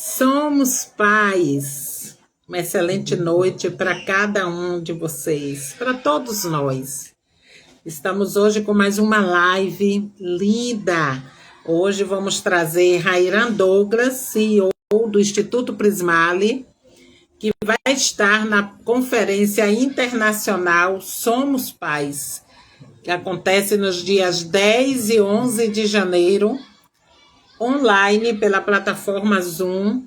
Somos pais. Uma excelente noite para cada um de vocês, para todos nós. Estamos hoje com mais uma live linda. Hoje vamos trazer Rairan Douglas, CEO do Instituto Prismali, que vai estar na Conferência Internacional Somos Pais, que acontece nos dias 10 e 11 de janeiro, online pela plataforma Zoom,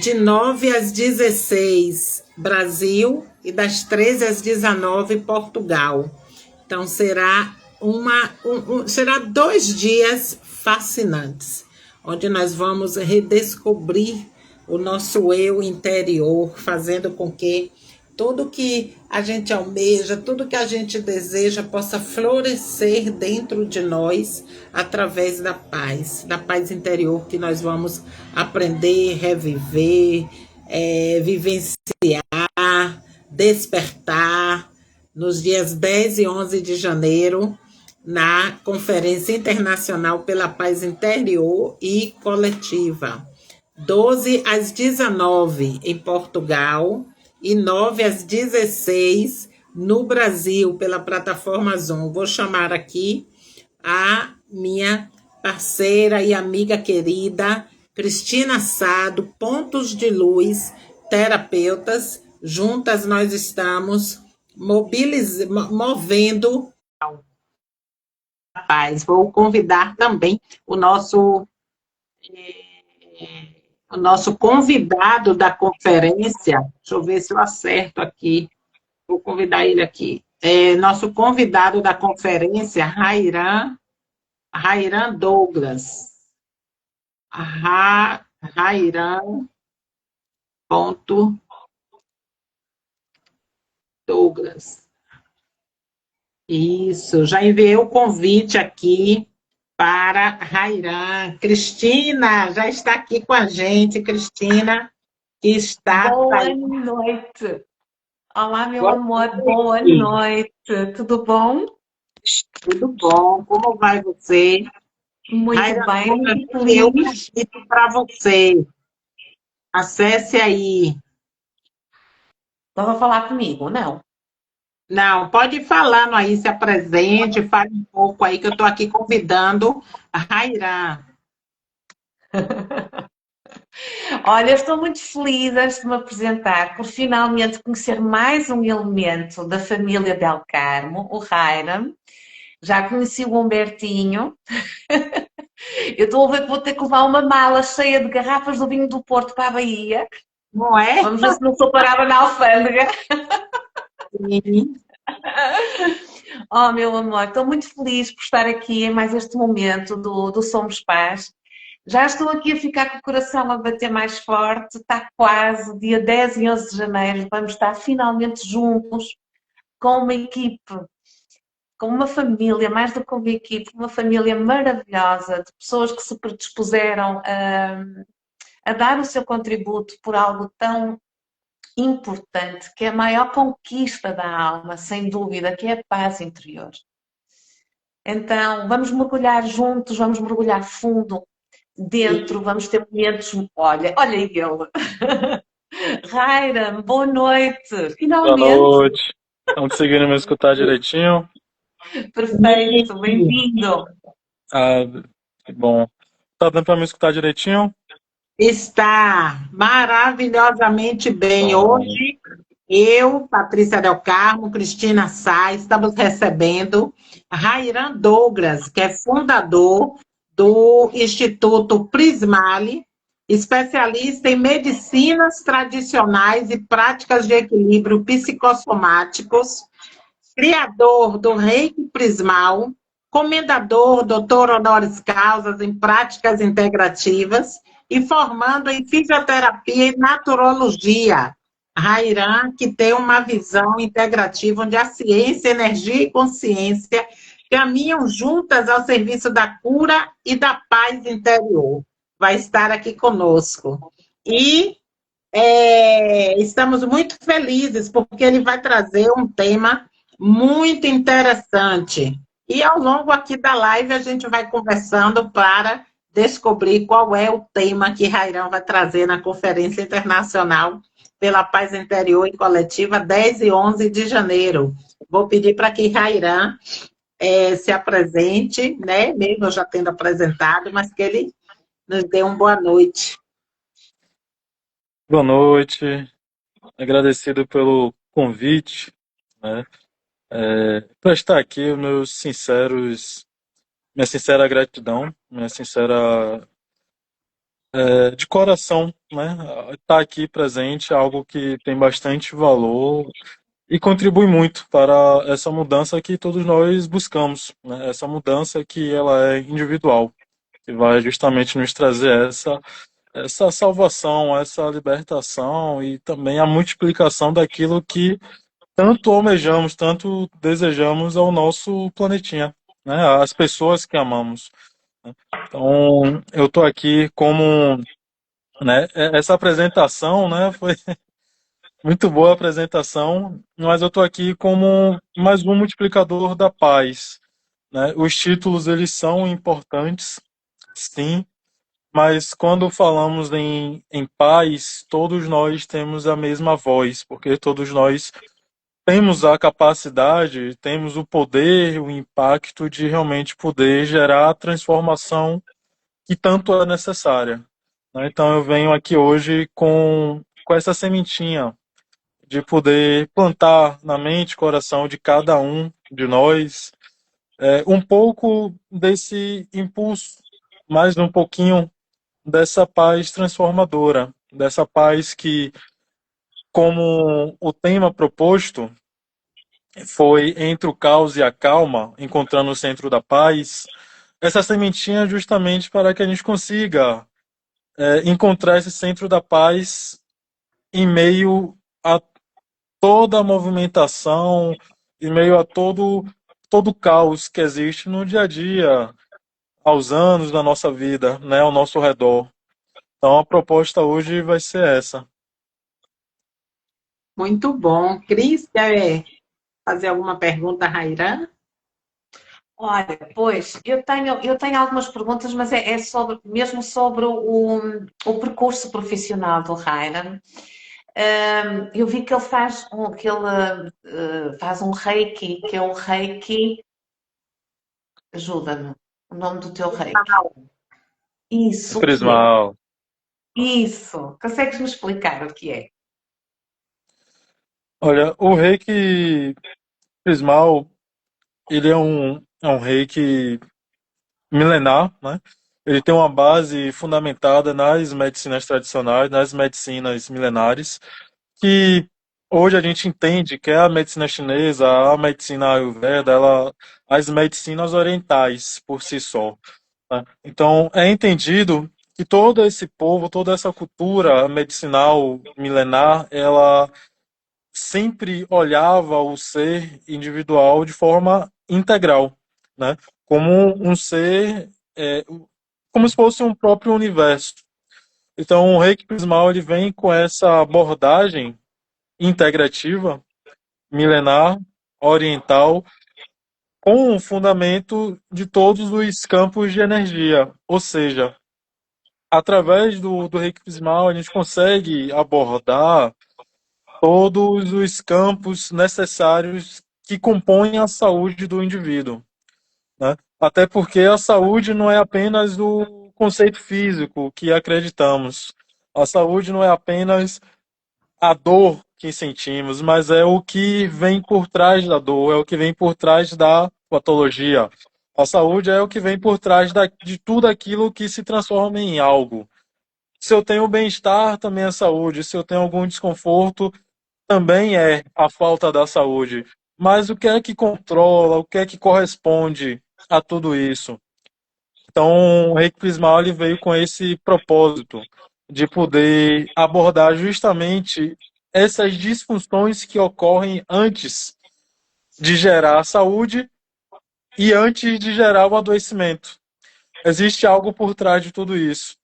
de 9 às 16, Brasil, e das 13 às 19, Portugal. Então, será 2 dias fascinantes, onde nós vamos redescobrir o nosso eu interior, fazendo com que tudo que a gente almeja, tudo que a gente deseja possa florescer dentro de nós através da paz interior que nós vamos aprender, reviver, vivenciar, despertar nos dias 10 e 11 de janeiro, na Conferência Internacional pela Paz Interior e Coletiva. 12 às 19 em Portugal e 9 às 16 no Brasil, pela plataforma Zoom. Vou chamar aqui a minha parceira e amiga querida, Cristina Sado, Pontos de Luz, terapeutas. Juntas nós estamos movendo a paz. Vou convidar também o nosso convidado da conferência. Deixa eu ver se eu acerto aqui. Vou convidar ele aqui. Nosso convidado da conferência, Rairan Douglas. Rairan Douglas. Isso, já enviei o convite aqui para Rairan. Cristina já está aqui com a gente. Cristina, que está... Boa noite. Olá, meu amor, boa noite. Tudo bom? Tudo bom. Como vai você? Muito Rairan, bem, muito eu feliz. pedi para você. Acesse aí. Estava a falar comigo, não? Não, pode ir falando aí, se apresente, fale um pouco aí, que eu estou aqui convidando a Rairan. Olha, estou muito feliz de me apresentar por finalmente conhecer mais um elemento da família Del Carmo, o Rairan. Já conheci o Humbertinho. Eu estou a ver que vou ter que levar uma mala cheia de garrafas do vinho do Porto para a Bahia. Não é? Vamos ver se não sou parada na alfândega. Sim. Oh, meu amor, estou muito feliz por estar aqui em mais este momento do Somos Paz. Já estou aqui a ficar com o coração a bater mais forte. Está quase, dia 10 e 11 de janeiro, vamos estar finalmente juntos com uma equipe, com uma família, mais do que uma equipe, uma família maravilhosa, de pessoas que se predispuseram a dar o seu contributo por algo tão importante, que é a maior conquista da alma, sem dúvida, que é a paz interior. Então, vamos mergulhar juntos, vamos mergulhar fundo dentro, vamos ter momentos... Olha ele! Rairan, boa noite! Finalmente! Boa noite! Estão conseguindo me escutar direitinho? Perfeito, bem-vindo! Que bom. Tá dando para me escutar direitinho? Está maravilhosamente bem. Hoje, eu, Patrícia Del Carmo, Cristina Sá, estamos recebendo Rairan Douglas, que é fundador do Instituto Prismali, especialista em medicinas tradicionais e práticas de equilíbrio psicossomáticos, criador do Reiki Prismal, comendador, doutor honoris causa em práticas integrativas e formando em fisioterapia e naturologia. Rairan, que tem uma visão integrativa onde a ciência, energia e consciência caminham juntas ao serviço da cura e da paz interior. Vai estar aqui conosco. E estamos muito felizes porque ele vai trazer um tema muito interessante. E ao longo aqui da live a gente vai conversando para descobrir qual é o tema que Rairan vai trazer na Conferência Internacional pela Paz Interior e Coletiva, 10 e 11 de janeiro. Vou pedir para que Rairan se apresente, né? Mesmo eu já tendo apresentado, mas que ele nos dê uma boa noite. Boa noite, agradecido pelo convite, né? Para estar aqui, minha sincera gratidão, minha sincera de coração, né? Estar aqui presente é algo que tem bastante valor e contribui muito para essa mudança que todos nós buscamos, né? Essa mudança que ela é individual, que vai justamente nos trazer essa salvação, essa libertação e também a multiplicação daquilo que tanto almejamos, tanto desejamos ao nosso planetinha, né? As pessoas que amamos. Então, eu estou aqui como, né? Essa apresentação, né? Foi muito boa a apresentação, mas eu estou aqui como mais um multiplicador da paz, né? Os títulos eles são importantes, sim. Mas quando falamos em paz, todos nós temos a mesma voz, porque todos nós temos a capacidade, temos o poder, o impacto de realmente poder gerar a transformação que tanto é necessária, né? Então eu venho aqui hoje com essa sementinha de poder plantar na mente e coração de cada um de nós um pouco desse impulso, mais um pouquinho dessa paz transformadora, dessa paz que, como o tema proposto foi entre o caos e a calma, encontrando o centro da paz, essa sementinha é justamente para que a gente consiga encontrar esse centro da paz em meio a toda a movimentação, em meio a todo o caos que existe no dia a dia, aos anos da nossa vida, né, ao nosso redor. Então a proposta hoje vai ser essa. Muito bom. Cris, quer fazer alguma pergunta, Rairan? Olha, pois, eu tenho algumas perguntas, mas é mesmo sobre o percurso profissional do Ryan. Eu vi que ele faz um Reiki, que é o Reiki. Ajuda-me, o nome do teu Reiki. Isso, o que é? Prismal. Isso. Consegues-me explicar o que é? Olha, o reiki prismal, ele é um reiki milenar, né? Ele tem uma base fundamentada nas medicinas tradicionais, nas medicinas milenares, que hoje a gente entende que é a medicina chinesa, a medicina Ayurveda, as medicinas orientais por si só, né? Então, é entendido que todo esse povo, toda essa cultura medicinal milenar, ela sempre olhava o ser individual de forma integral, né? Como um ser, como se fosse um próprio universo. Então, o Reiki Prismal ele vem com essa abordagem integrativa, milenar, oriental, com o fundamento de todos os campos de energia. Ou seja, através do Reiki Prismal, a gente consegue abordar todos os campos necessários que compõem a saúde do indivíduo, né? Até porque a saúde não é apenas o conceito físico que acreditamos. A saúde não é apenas a dor que sentimos, mas é o que vem por trás da dor, é o que vem por trás da patologia. A saúde é o que vem por trás de tudo aquilo que se transforma em algo. Se eu tenho bem-estar, também é saúde. Se eu tenho algum desconforto, também é a falta da saúde. Mas o que é que controla, o que é que corresponde a tudo isso? Então, o Reiki Prismal ele veio com esse propósito de poder abordar justamente essas disfunções que ocorrem antes de gerar a saúde e antes de gerar o adoecimento. Existe algo por trás de tudo isso.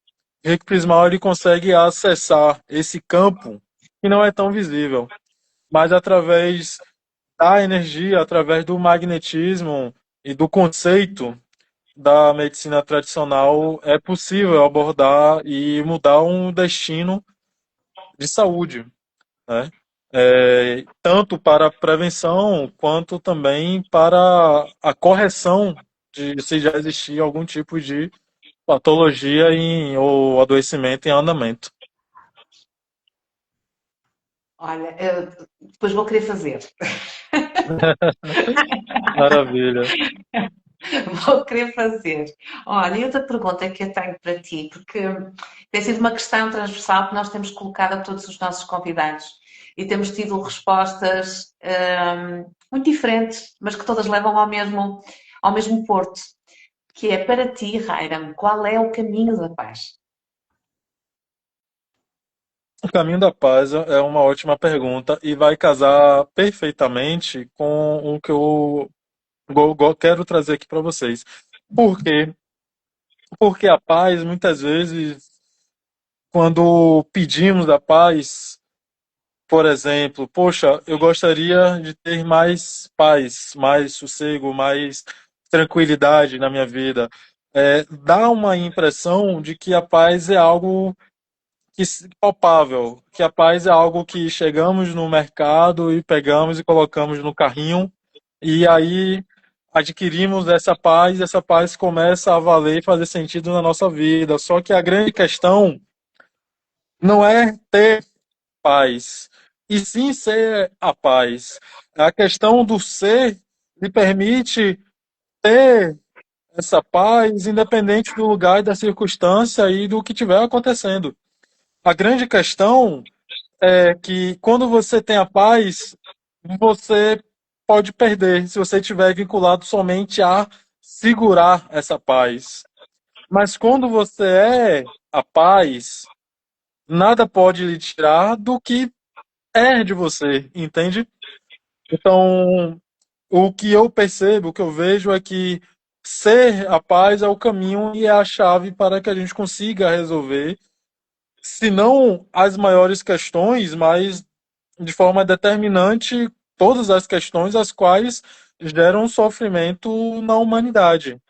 O Reiki Prismal ele consegue acessar esse campo que não é tão visível, mas através da energia, através do magnetismo e do conceito da medicina tradicional é possível abordar e mudar um destino de saúde, né? Tanto para a prevenção quanto também para a correção de se já existir algum tipo de patologia ou adoecimento em andamento. Olha, eu depois vou querer fazer. Maravilha. Vou querer fazer. Olha, e outra pergunta que eu tenho para ti, porque tem sido uma questão transversal que nós temos colocado a todos os nossos convidados e temos tido respostas muito diferentes, mas que todas levam ao mesmo porto, que é para ti, Rairam, qual é o caminho da paz? O caminho da paz é uma ótima pergunta e vai casar perfeitamente com o que eu quero trazer aqui para vocês. Por quê? Porque a paz, muitas vezes, quando pedimos a paz, por exemplo, poxa, eu gostaria de ter mais paz, mais sossego, mais tranquilidade na minha vida. Dá uma impressão de que a paz é algo palpável, que a paz é algo que chegamos no mercado e pegamos e colocamos no carrinho e aí adquirimos essa paz começa a valer e fazer sentido na nossa vida. Só que a grande questão não é ter paz, e sim ser a paz. A questão do ser lhe permite ter essa paz independente do lugar e da circunstância e do que estiver acontecendo. A grande questão é que quando você tem a paz, você pode perder se você estiver vinculado somente a segurar essa paz. Mas quando você é a paz, nada pode lhe tirar do que é de você, entende? Então, o que eu percebo, o que eu vejo é que ser a paz é o caminho e é a chave para que a gente consiga resolver, se não as maiores questões, mas de forma determinante todas as questões as quais geram sofrimento na humanidade.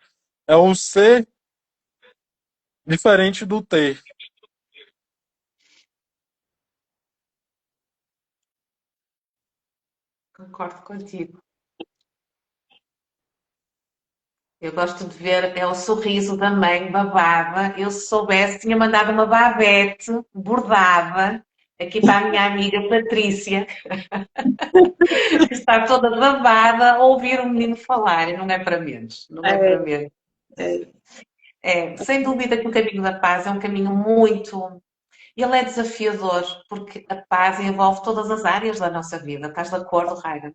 É o ser diferente do ter. Concordo contigo. Eu gosto de ver é o sorriso da mãe babada. Eu, se soubesse, tinha mandado uma babete bordada aqui para a minha amiga Patrícia, que está toda babada a ouvir o menino falar. E não é para menos. Não é para menos. Sem dúvida que o caminho da paz é um caminho muito. Ele é desafiador, porque a paz envolve todas as áreas da nossa vida. Estás de acordo, Raira?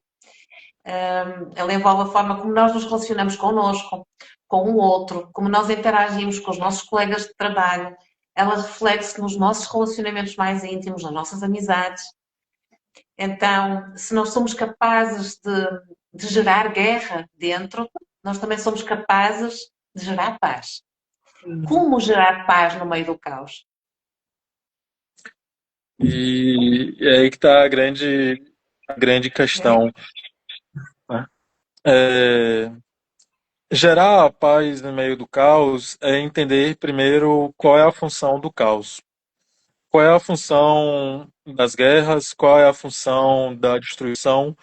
Ela envolve a forma como nós nos relacionamos connosco, com o outro, como nós interagimos com os nossos colegas de trabalho. Ela reflete-se nos nossos relacionamentos mais íntimos, nas nossas amizades. Então, se nós somos capazes de gerar guerra dentro, nós também somos capazes de gerar paz. Como gerar paz no meio do caos? E é aí que está a grande questão, né? É, gerar a paz no meio do caos é entender primeiro qual é a função do caos. Qual é a função das guerras, qual é a função da destruição.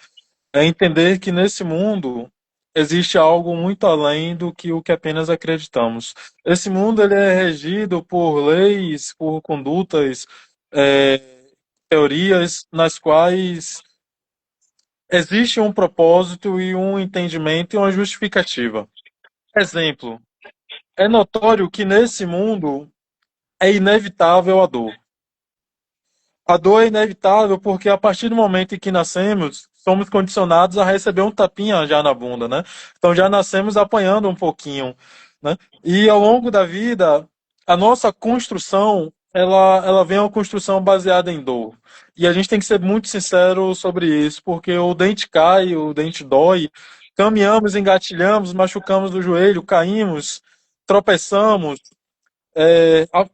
É entender que nesse mundo existe algo muito além do que o que apenas acreditamos. Esse mundo ele é regido por leis, por condutas, é, teorias nas quais existe um propósito e um entendimento e uma justificativa. Exemplo, é notório que nesse mundo é inevitável a dor. A dor é inevitável porque a partir do momento em que nascemos, somos condicionados a receber um tapinha já na bunda, né? Então já nascemos apanhando um pouquinho, né? E ao longo da vida, a nossa construção, ela vem uma construção baseada em dor. E a gente tem que ser muito sincero sobre isso, porque o dente cai, o dente dói, caminhamos, engatilhamos, machucamos o joelho, caímos, tropeçamos,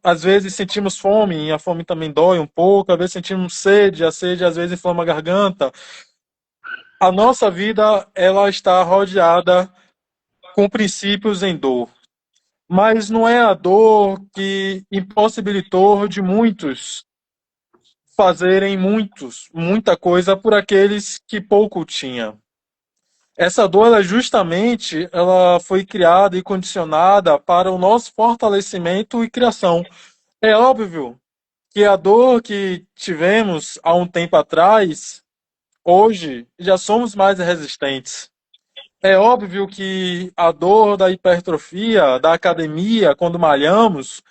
às vezes sentimos fome, e a fome também dói um pouco, às vezes sentimos sede, a sede às vezes inflama a garganta. A nossa vida, ela está rodeada com princípios em dor. mas não é a dor que impossibilitou de muitos fazerem muita coisa por aqueles que pouco tinham. Essa dor, ela foi criada e condicionada para o nosso fortalecimento e criação. É óbvio que a dor que tivemos há um tempo atrás, hoje já somos mais resistentes. É óbvio que a dor da hipertrofia, da academia, quando malhamos,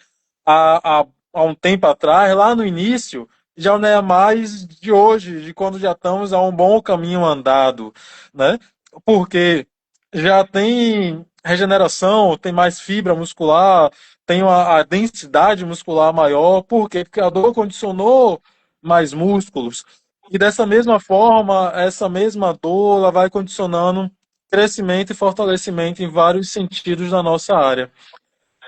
há um tempo atrás, lá no início, já não é mais de hoje, de quando já estamos a um bom caminho andado, né? Porque já tem regeneração, tem mais fibra muscular, tem a densidade muscular maior. Por quê? Porque a dor condicionou mais músculos. E dessa mesma forma, essa mesma dor ela vai condicionando crescimento e fortalecimento em vários sentidos da nossa área.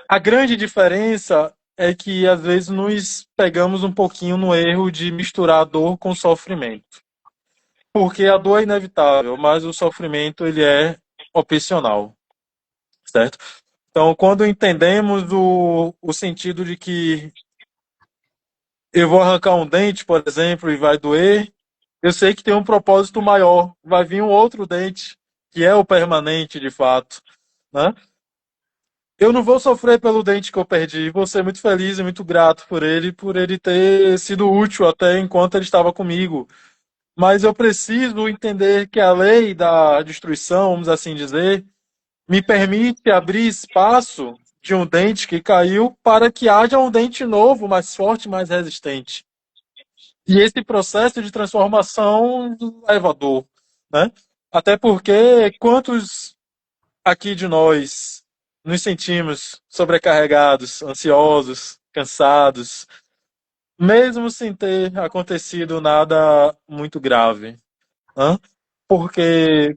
A grande diferença é que às vezes nos pegamos um pouquinho no erro de misturar a dor com sofrimento. Porque a dor é inevitável, mas o sofrimento ele é opcional, certo? Então, quando entendemos o sentido de que eu vou arrancar um dente, por exemplo, e vai doer, eu sei que tem um propósito maior, vai vir um outro dente, que é o permanente de fato, né? Eu não vou sofrer pelo dente que eu perdi. Vou ser muito feliz e muito grato por ele ter sido útil até enquanto ele estava comigo. Mas eu preciso entender que a lei da destruição, vamos assim dizer, me permite abrir espaço de um dente que caiu para que haja um dente novo, mais forte, mais resistente. E esse processo de transformação leva dor, né? Até porque quantos aqui de nós nos sentimos sobrecarregados, ansiosos, cansados, mesmo sem ter acontecido nada muito grave, né? Porque,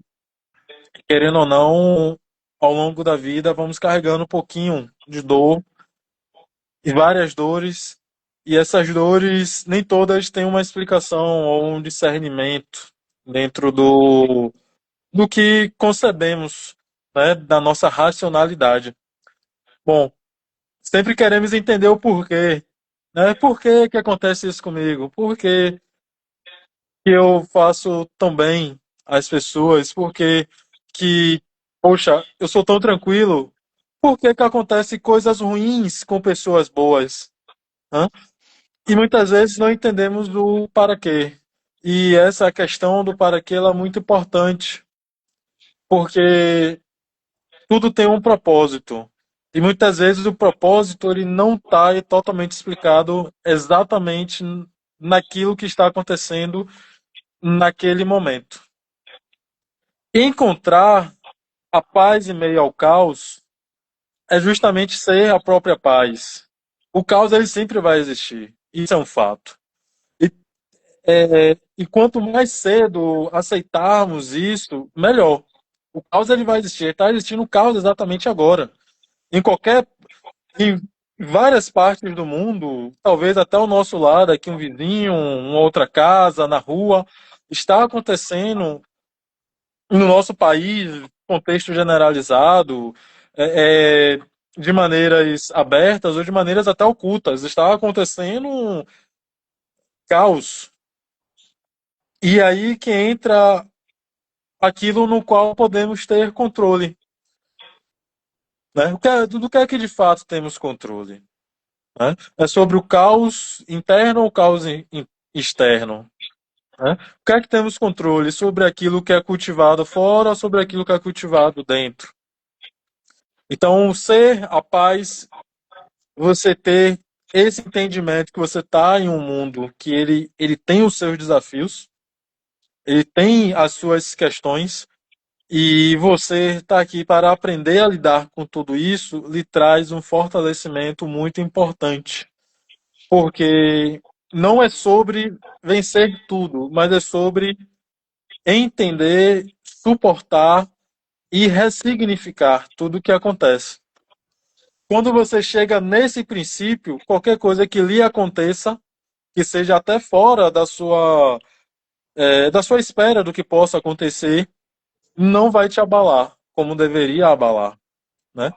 querendo ou não, ao longo da vida vamos carregando um pouquinho de dor e várias dores, e essas dores nem todas têm uma explicação ou um discernimento dentro do que concebemos, né, da nossa racionalidade. Bom, sempre queremos entender o porquê, né? Por que que acontece isso comigo? Por que que eu faço tão bem às pessoas? Por que, poxa, eu sou tão tranquilo? Por que que acontecem coisas ruins com pessoas boas? Hã? E muitas vezes não entendemos o para quê. E essa questão do para quê ela é muito importante, porque tudo tem um propósito. E muitas vezes o propósito ele não está totalmente explicado exatamente naquilo que está acontecendo naquele momento. Encontrar a paz em meio ao caos é justamente ser a própria paz. O caos ele sempre vai existir. Isso é um fato. E, e quanto mais cedo aceitarmos isso, melhor. O caos ele vai existir. Está existindo o caos exatamente agora. Em qualquer em várias partes do mundo, talvez até o nosso lado, aqui um vizinho, uma outra casa, na rua, está acontecendo no nosso país, contexto generalizado, de maneiras abertas ou de maneiras até ocultas. Está acontecendo um caos. E aí que entra aquilo no qual podemos ter controle. Né? Do que é que de fato temos controle? Né? É sobre o caos interno ou o caos externo? Né? O que é que temos controle? Sobre aquilo que é cultivado fora ou sobre aquilo que é cultivado dentro? Então, ser a paz, você ter esse entendimento que você está em um mundo que ele tem os seus desafios, ele tem as suas questões, e você está aqui para aprender a lidar com tudo isso, lhe traz um fortalecimento muito importante. Porque não é sobre vencer tudo, mas é sobre entender, suportar e ressignificar tudo o que acontece. Quando você chega nesse princípio, qualquer coisa que lhe aconteça, que seja até fora da sua espera do que possa acontecer, não vai te abalar como deveria abalar, né?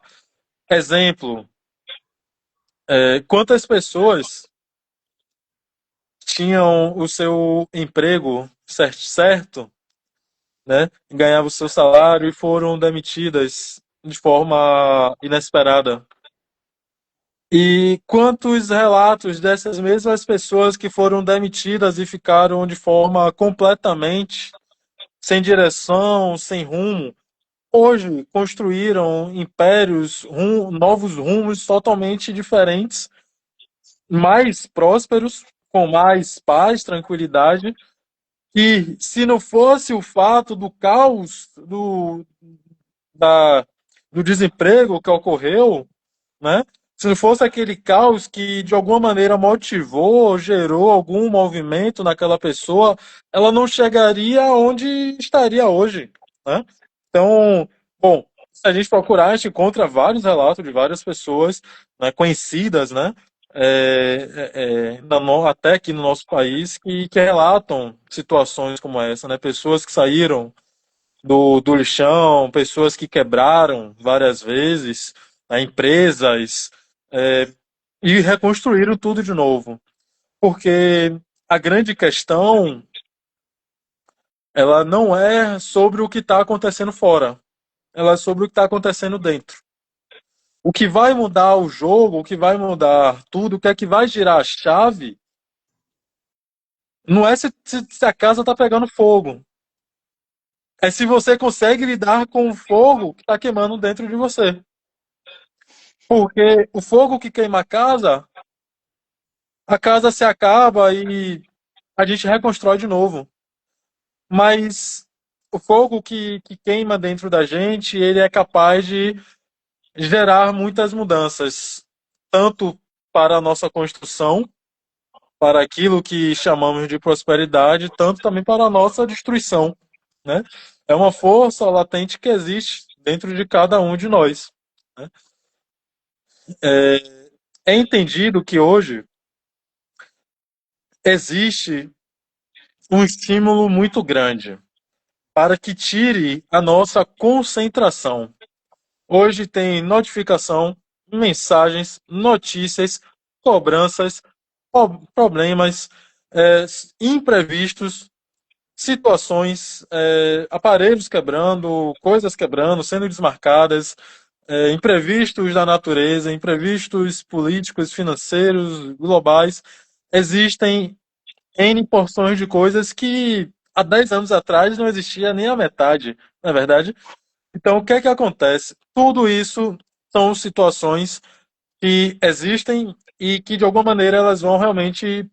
Exemplo, quantas pessoas tinham o seu emprego certo, né? Ganhavam o seu salário e foram demitidas de forma inesperada. E quantos relatos dessas mesmas pessoas que foram demitidas e ficaram de forma completamente sem direção, sem rumo, hoje construíram impérios, novos rumos totalmente diferentes, mais prósperos, com mais paz, tranquilidade, que se não fosse o fato do caos, da, do desemprego que ocorreu, né? Se não fosse aquele caos que de alguma maneira motivou, gerou algum movimento naquela pessoa, ela não chegaria onde estaria hoje, né? Então, bom, se a gente procurar, a gente encontra vários relatos de várias pessoas, né, conhecidas, né, até aqui no nosso país, que relatam situações como essa, né? Pessoas que saíram do lixão, pessoas que quebraram várias vezes, né, empresas, é, e reconstruíram tudo de novo. Porque a grande questão, ela não é sobre o que está acontecendo fora, ela é sobre o que está acontecendo dentro. O que vai mudar o jogo, o que vai mudar tudo, o que é que vai girar a chave, não é se a casa está pegando fogo. É se você consegue lidar com o fogo que está queimando dentro de você. Porque o fogo que queima a casa se acaba e a gente reconstrói de novo. Mas o fogo que queima dentro da gente, ele é capaz de gerar muitas mudanças, tanto para a nossa construção, para aquilo que chamamos de prosperidade, tanto também para a nossa destruição, né? É uma força latente que existe dentro de cada um de nós, né? É entendido que hoje existe um estímulo muito grande para que tire a nossa concentração. Hoje tem notificação, mensagens, notícias, cobranças, problemas, imprevistos, situações, aparelhos quebrando, coisas quebrando, sendo desmarcadas, imprevistos da natureza, imprevistos políticos, financeiros, globais. Existem N porções de coisas que há 10 anos atrás não existia nem a metade, não é verdade? Então, o que é que acontece? Tudo isso são situações que existem e que, de alguma maneira, elas vão realmente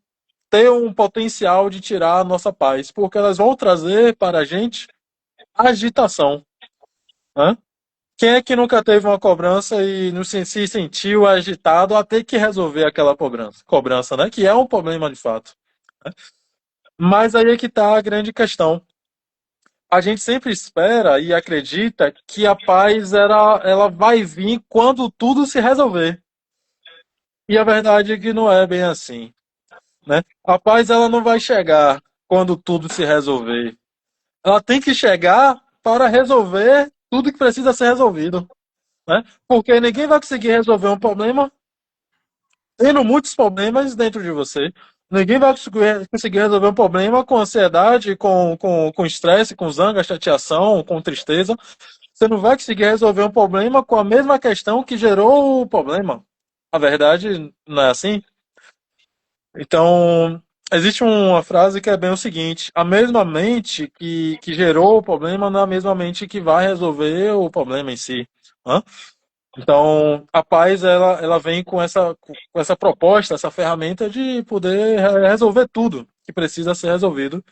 ter um potencial de tirar a nossa paz, porque elas vão trazer para a gente agitação, né? Quem é que nunca teve uma cobrança e não se sentiu agitado a ter que resolver aquela cobrança, né? Que é um problema de fato. Né? Mas aí é que está a grande questão. A gente sempre espera e acredita que a paz ela vai vir quando tudo se resolver. E a verdade é que não é bem assim, né? A paz ela não vai chegar quando tudo se resolver. Ela tem que chegar para resolver tudo que precisa ser resolvido, né? Porque ninguém vai conseguir resolver um problema tendo muitos problemas dentro de você. Ninguém vai conseguir resolver um problema com ansiedade, com estresse, com zanga, chateação, com tristeza. Você não vai conseguir resolver um problema com a mesma questão que gerou o problema. A verdade não é assim? Então, existe uma frase que é bem o seguinte: a mesma mente que gerou o problema não é a mesma mente que vai resolver o problema em si. Hã? Então, a paz ela vem com essa proposta, essa ferramenta de poder resolver tudo que precisa ser resolvido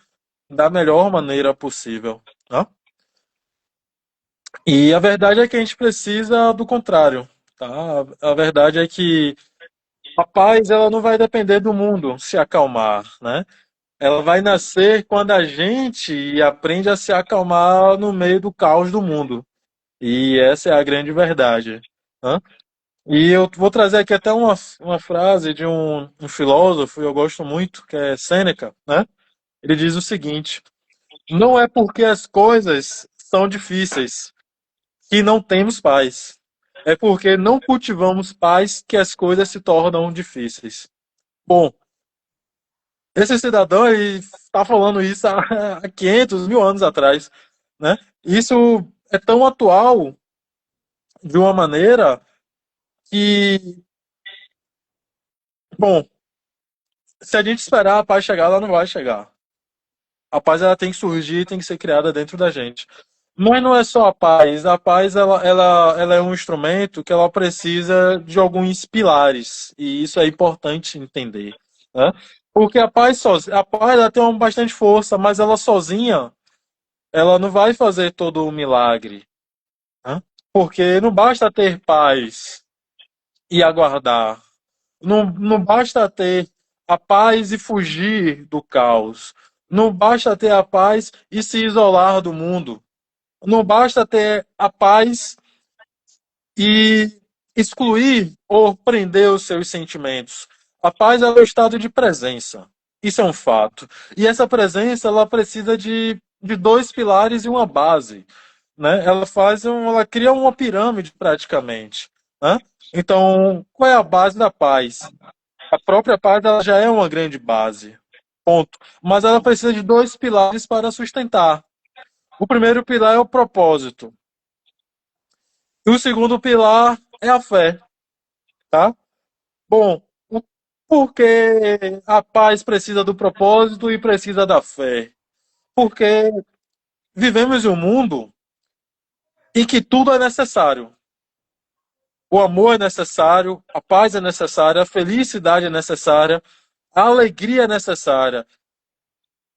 da melhor maneira possível. Né? E a verdade é que a gente precisa do contrário. Tá? A verdade é que a paz ela não vai depender do mundo se acalmar, né? Ela vai nascer quando a gente aprende a se acalmar no meio do caos do mundo. E essa é a grande verdade. Né? E eu vou trazer aqui até uma frase de um filósofo, eu gosto muito, que é Sêneca, né? Ele diz o seguinte: não é porque as coisas são difíceis que não temos paz. é porque não cultivamos paz que as coisas se tornam difíceis. Bom, esse cidadão está falando isso há 500 mil anos atrás, né? Isso é tão atual de uma maneira que, bom, se a gente esperar a paz chegar, ela não vai chegar. A paz ela tem que surgir, tem que ser criada dentro da gente. Mas não é só a paz. A paz ela é um instrumento que ela precisa de alguns pilares. E isso é importante entender, né? Porque a paz ela tem bastante força, mas ela sozinha, ela não vai fazer todo o milagre, né? Porque não basta ter paz e aguardar. Não basta ter a paz e fugir do caos. Não basta ter a paz e se isolar do mundo. Não basta ter a paz e excluir ou prender os seus sentimentos. A paz é o estado de presença. Isso é um fato. E essa presença ela precisa de dois pilares e uma base, né? Ela cria uma pirâmide praticamente, né? Então, qual é a base da paz? A própria paz ela já é uma grande base. Ponto. Mas ela precisa de dois pilares para sustentar. O primeiro pilar é o propósito. E o segundo pilar é a fé, tá? Bom, por que a paz precisa do propósito e precisa da fé? Porque vivemos em um mundo em que tudo é necessário. O amor é necessário, a paz é necessária, a felicidade é necessária, a alegria é necessária.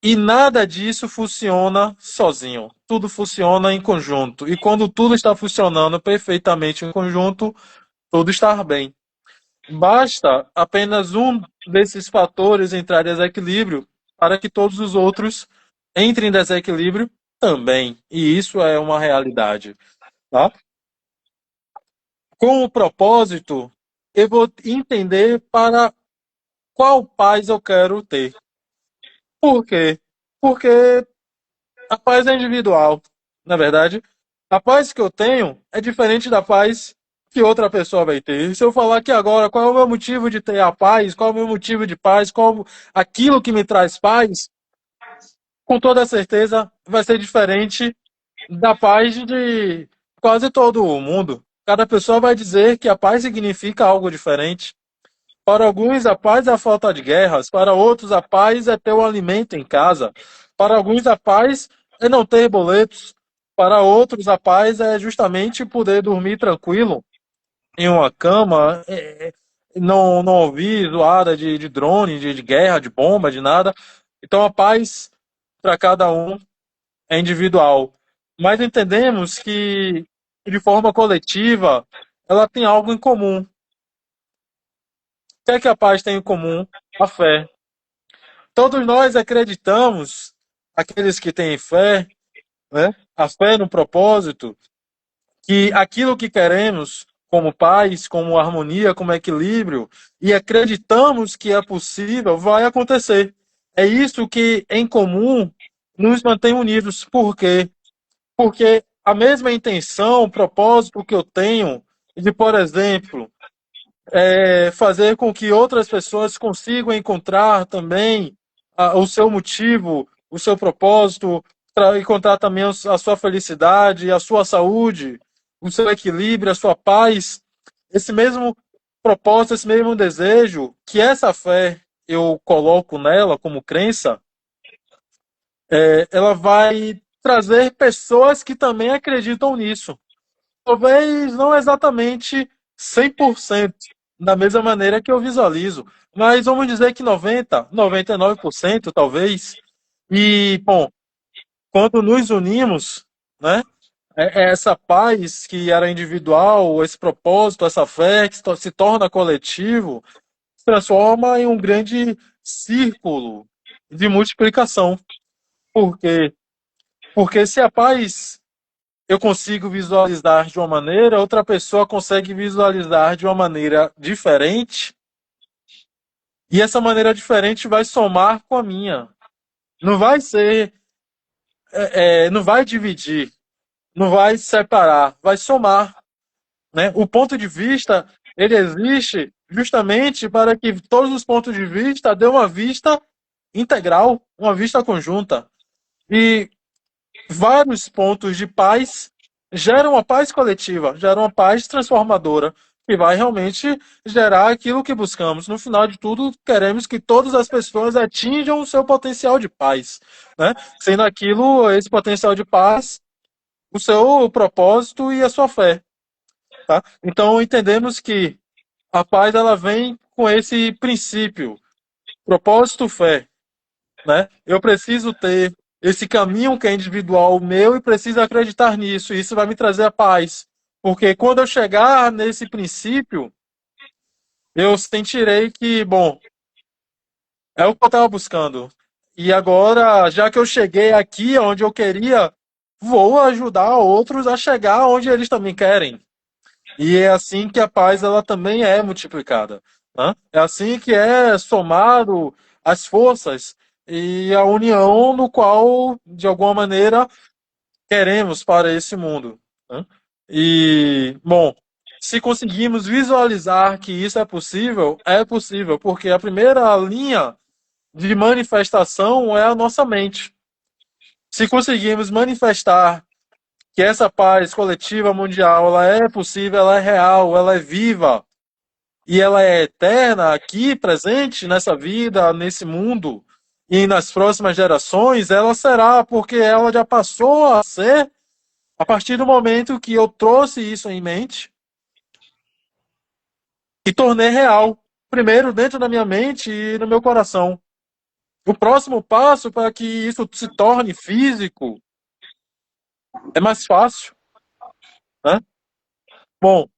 E nada disso funciona sozinho. Tudo funciona em conjunto. E quando tudo está funcionando perfeitamente em conjunto, tudo está bem. Basta apenas um desses fatores entrar em desequilíbrio para que todos os outros entrem em desequilíbrio também. E isso é uma realidade. Tá? Com o propósito, eu vou entender para qual paz eu quero ter. Por quê? Porque a paz é individual, na verdade. A paz que eu tenho é diferente da paz que outra pessoa vai ter. Se eu falar aqui agora qual é o meu motivo de ter a paz, qual é o meu motivo de paz, qual aquilo que me traz paz, com toda certeza vai ser diferente da paz de quase todo o mundo. Cada pessoa vai dizer que a paz significa algo diferente. Para alguns, a paz é a falta de guerras. Para outros, a paz é ter o alimento em casa. Para alguns, a paz é não ter boletos. Para outros, a paz é justamente poder dormir tranquilo em uma cama, não ouvir zoada de drone, de guerra, de bomba, de nada. Então, a paz para cada um é individual. Mas entendemos que, de forma coletiva, ela tem algo em comum. O que é que a paz tem em comum? A fé. Todos nós acreditamos, aqueles que têm fé, né? A fé no propósito, que aquilo que queremos, como paz, como harmonia, como equilíbrio, e acreditamos que é possível, vai acontecer. É isso que, em comum, nos mantém unidos. Por quê? Porque a mesma intenção, o propósito que eu tenho de, por exemplo, fazer com que outras pessoas consigam encontrar também o seu motivo, o seu propósito, encontrar também a sua felicidade, a sua saúde, o seu equilíbrio, a sua paz. Esse mesmo propósito, esse mesmo desejo, que essa fé eu coloco nela como crença, ela vai trazer pessoas que também acreditam nisso. Talvez não exatamente 100% da mesma maneira que eu visualizo, mas vamos dizer que 99% talvez. E, bom, quando nos unimos, né, essa paz que era individual, esse propósito, essa fé que se torna coletivo, se transforma em um grande círculo de multiplicação. Por quê? Porque se a paz eu consigo visualizar de uma maneira, outra pessoa consegue visualizar de uma maneira diferente, e essa maneira diferente vai somar com a minha. Não vai ser, não vai dividir, não vai separar, vai somar. né? O ponto de vista, ele existe justamente para que todos os pontos de vista dêem uma vista integral, uma vista conjunta. E vários pontos de paz geram uma paz coletiva, geram uma paz transformadora, que vai realmente gerar aquilo que buscamos. No final de tudo, queremos que todas as pessoas atinjam o seu potencial de paz, né? Sendo aquilo, esse potencial de paz, o seu propósito e a sua fé, tá? Então, entendemos que a paz, ela vem com esse princípio, propósito, fé, né? Eu preciso ter esse caminho que é individual meu e preciso acreditar nisso. Isso vai me trazer a paz. Porque quando eu chegar nesse princípio, eu sentirei que, bom, é o que eu estava buscando. E agora, já que eu cheguei aqui onde eu queria, vou ajudar outros a chegar onde eles também querem. E é assim que a paz ela também é multiplicada, né? É assim que é somado as forças e a união no qual, de alguma maneira, queremos para esse mundo, né? E, bom, se conseguimos visualizar que isso é possível, porque a primeira linha de manifestação é a nossa mente. Se conseguirmos manifestar que essa paz coletiva mundial ela é possível, ela é real, ela é viva e ela é eterna aqui, presente nessa vida, nesse mundo e nas próximas gerações, ela será porque ela já passou a ser a partir do momento que eu trouxe isso em mente e tornei real, primeiro dentro da minha mente e no meu coração. O próximo passo para que isso se torne físico é mais fácil, né? Bom,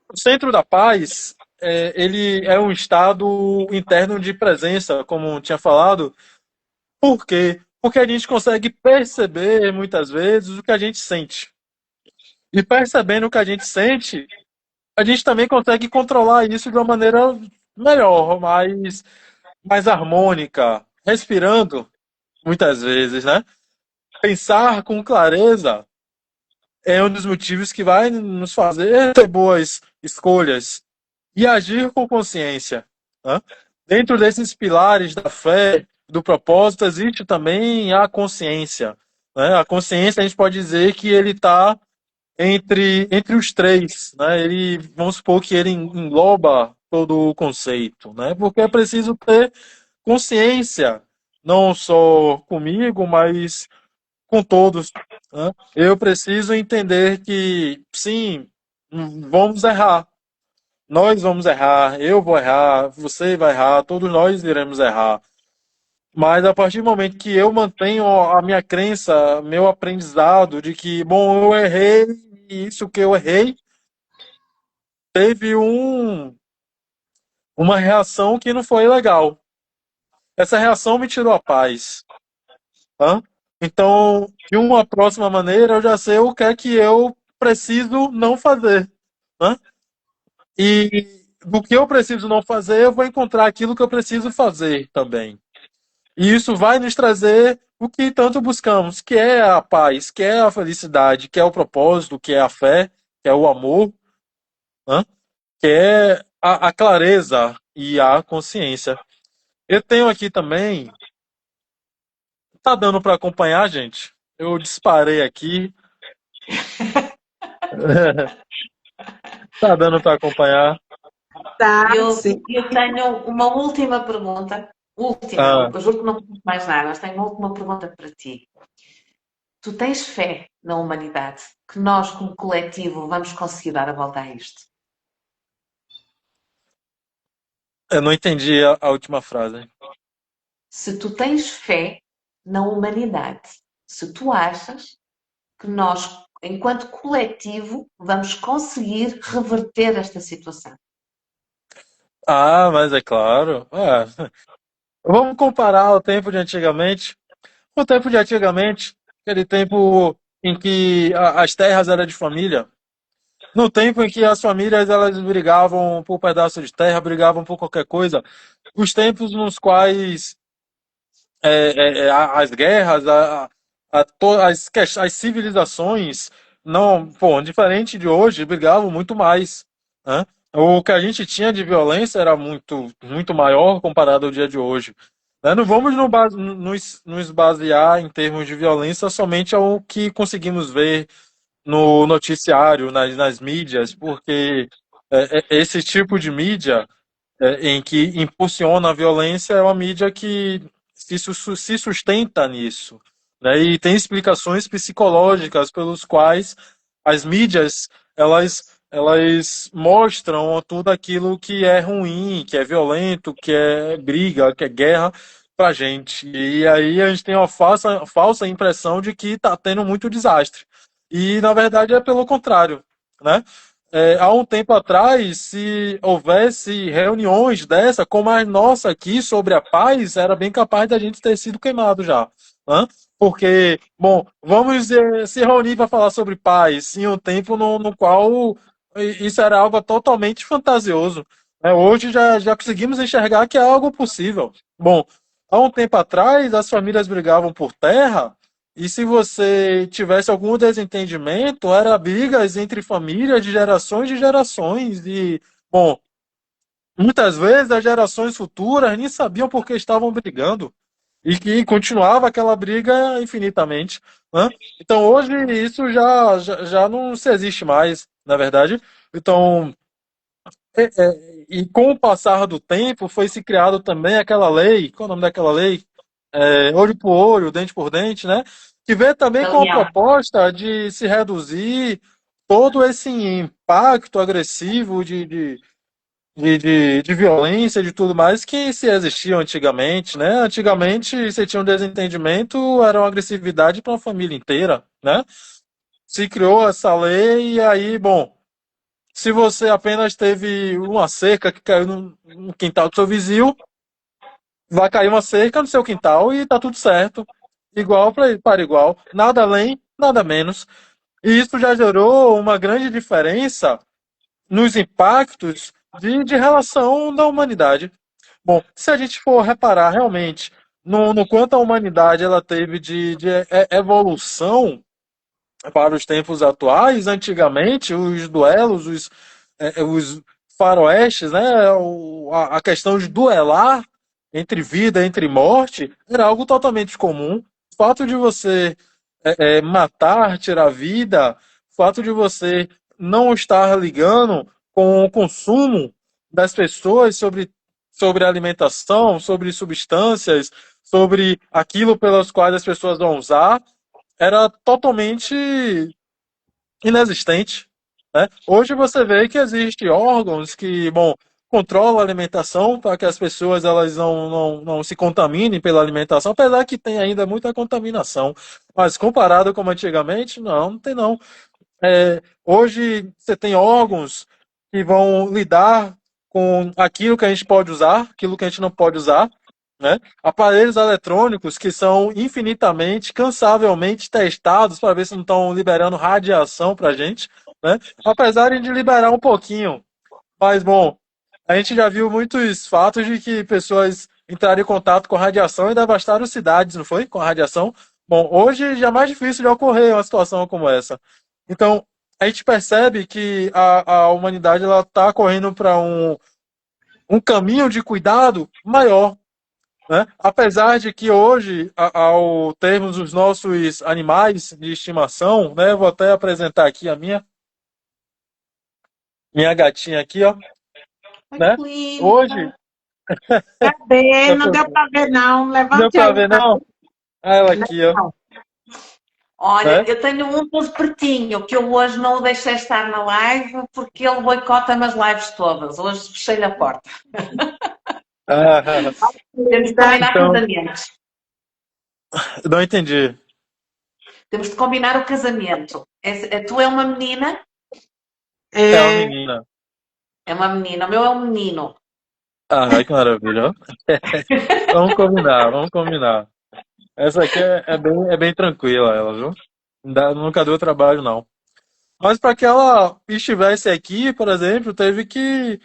o centro da paz, ele é um estado interno de presença, como tinha falado. Por quê? Porque a gente consegue perceber, muitas vezes, o que a gente sente. E percebendo o que a gente sente, a gente também consegue controlar isso de uma maneira melhor, mais harmônica, respirando, muitas vezes, né? Pensar com clareza é um dos motivos que vai nos fazer ter boas escolhas e agir com consciência, né? Dentro desses pilares da fé, do propósito, existe também a consciência, né? A consciência, a gente pode dizer que ele está entre os três, né? Ele, vamos supor que ele engloba todo o conceito, né? Porque é preciso ter consciência, não só comigo, mas com todos, né? Eu preciso entender que, sim, vamos errar. Nós vamos errar, eu vou errar, você vai errar, todos nós iremos errar. Mas a partir do momento que eu mantenho a minha crença, meu aprendizado de que, bom, eu errei, e isso que eu errei teve uma reação que não foi legal. Essa reação me tirou a paz. Tá? Então, de uma próxima maneira, eu já sei o que é que eu preciso não fazer. Né? E do que eu preciso não fazer, eu vou encontrar aquilo que eu preciso fazer também. E isso vai nos trazer o que tanto buscamos, que é a paz, que é a felicidade, que é o propósito, que é a fé, que é o amor, né? Que é a clareza e a consciência. Eu tenho aqui também. Tá dando para acompanhar, gente? Eu disparei aqui. Tá dando para acompanhar. Tá, Eu, sim. eu tenho uma última pergunta. Última, Ah, eu juro que não tenho mais nada, mas tenho uma última pergunta para ti. Tu tens fé na humanidade que nós, como coletivo, vamos conseguir dar a volta a isto? eu não entendi a última frase. Se tu tens fé na humanidade, se tu achas que nós, enquanto coletivo, vamos conseguir reverter esta situação. Ah, mas é claro. Vamos comparar o tempo de antigamente. O tempo de antigamente, aquele tempo em que as terras eram de família. No tempo em que as famílias elas brigavam por pedaço de terra, brigavam por qualquer coisa. Os tempos nos quais as guerras, as civilizações não, pô, diferente de hoje, brigavam muito mais, né? O que a gente tinha de violência era muito maior comparado ao dia de hoje. Né? Não vamos nos basear em termos de violência somente ao que conseguimos ver no noticiário, nas mídias, porque esse tipo de mídia em que impulsiona a violência é uma mídia que se sustenta nisso, né? E tem explicações psicológicas pelos quais as mídias elas mostram tudo aquilo que é ruim, que é violento, que é briga, que é guerra pra gente. E aí a gente tem uma falsa impressão de que está tendo muito desastre. E na verdade é pelo contrário, né? Há um tempo atrás, se houvesse reuniões dessa, como a nossa aqui sobre a paz, era bem capaz da gente ter sido queimado já. Né? Porque, bom, vamos se reunir para falar sobre paz em um tempo no qual isso era algo totalmente fantasioso. Né? Hoje já conseguimos enxergar que é algo possível. Bom, há um tempo atrás, as famílias brigavam por terra. E se você tivesse algum desentendimento, era brigas entre famílias de gerações e gerações. E, bom, muitas vezes as gerações futuras nem sabiam por que estavam brigando. E que continuava aquela briga infinitamente. Né? Então hoje isso já não se existe mais, na verdade. Então, e com o passar do tempo foi se criado também aquela lei, qual é o nome daquela lei? Olho por olho, dente por dente, né? Que vem também Da com a União. proposta de se reduzir todo esse impacto agressivo de violência, de tudo mais que se existia antigamente, né? Antigamente, você tinha um desentendimento, era uma agressividade para a família inteira, né? Se criou essa lei e aí, bom, se você apenas teve uma cerca que caiu no quintal do seu vizinho, vai cair uma cerca no seu quintal e tá tudo certo. Igual para igual. Nada além, nada menos. E isso já gerou uma grande diferença nos impactos de relação da humanidade. Bom, se a gente for reparar realmente no quanto a humanidade ela teve de evolução para os tempos atuais, antigamente os duelos, os faroestes, né, a questão de duelar entre vida, entre morte, era algo totalmente comum. O fato de você matar, tirar vida, o fato de você não estar ligando com o consumo das pessoas sobre alimentação, sobre substâncias, sobre aquilo pelas quais as pessoas vão usar, era totalmente inexistente. Né? Hoje você vê que existem órgãos que, bom, controlam a alimentação para que as pessoas elas não se contaminem pela alimentação, apesar que tem ainda muita contaminação. Mas comparado com antigamente, não tem não. Hoje você tem órgãos que vão lidar com aquilo que a gente pode usar, aquilo que a gente não pode usar, né? Aparelhos eletrônicos que são infinitamente, cansavelmente testados para ver se não estão liberando radiação para a gente, né? Apesar de liberar um pouquinho. Mas, bom, a gente já viu muitos fatos de que pessoas entraram em contato com radiação e devastaram cidades, não foi? Com a radiação. Bom, hoje já é mais difícil de ocorrer uma situação como essa. Então, a gente percebe que a humanidade está correndo para um caminho de cuidado maior, né? Apesar de que hoje, ao termos os nossos animais de estimação, né? Vou até apresentar aqui a minha gatinha aqui, ó, Ai, né? que Hoje, linda. Cadê? Não deu para ver, não. deu Levante pra aí. ver, não? Ah, ela aqui, ó, Não. Olha, né? eu tenho um todo pertinho, que eu hoje não o deixei estar na live, porque ele boicota-me as lives todas. Hoje fechei-lhe a porta. Ah, Temos de Linda. combinar então, casamentos. não entendi. Temos de combinar o casamento. Tu é uma menina? É uma É, menina. É uma menina. O meu é um menino. Ah, que maravilha, ó. Vamos combinar, vamos combinar. Essa aqui é bem tranquila, ela, viu? Nunca deu trabalho, não. Mas para que ela estivesse aqui, por exemplo, teve que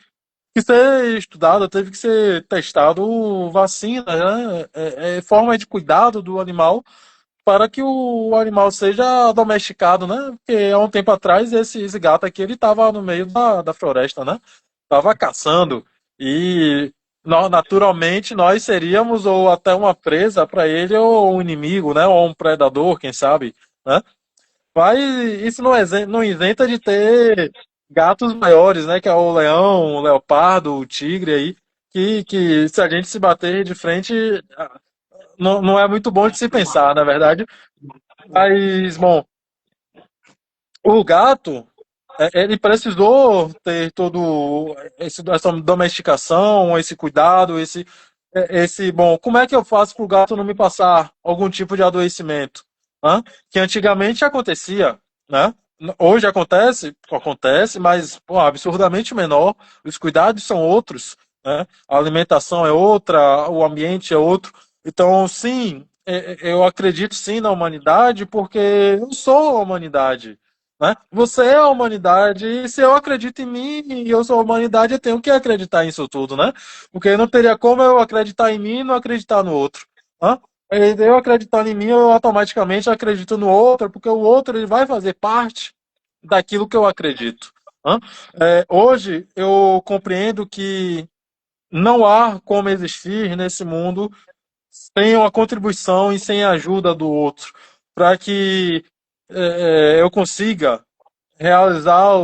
ser estudado, teve que ser testado vacina, né? Forma de cuidado do animal para que o animal seja domesticado, né? Porque há um tempo atrás esse gato aqui ele estava no meio da floresta, né? Tava caçando e naturalmente nós seríamos ou até uma presa para ele ou um inimigo, né? Ou um predador, quem sabe, né? Mas isso não isenta de ter gatos maiores, né? Que é o leão, o leopardo, o tigre aí, que se a gente se bater de frente, não é muito bom de se pensar, na verdade. Mas, bom, o gato, ele precisou ter todo essa domesticação, esse cuidado, bom, como é que eu faço para o gato não me passar algum tipo de adoecimento? Hã? Que antigamente acontecia, né? Hoje acontece, mas pô, absurdamente menor. Os cuidados são outros, né? A alimentação é outra, o ambiente é outro. Então, sim, eu acredito sim na humanidade, porque eu sou a humanidade. Né? Você é a humanidade, e se eu acredito em mim e eu sou a humanidade, eu tenho que acreditar nisso tudo, né? Porque não teria como eu acreditar em mim e não acreditar no outro. Né? Eu acreditando em mim, eu automaticamente acredito no outro, porque o outro ele vai fazer parte daquilo que eu acredito. Né? Hoje eu compreendo que não há como existir nesse mundo sem uma contribuição e sem a ajuda do outro, para que eu consiga realizar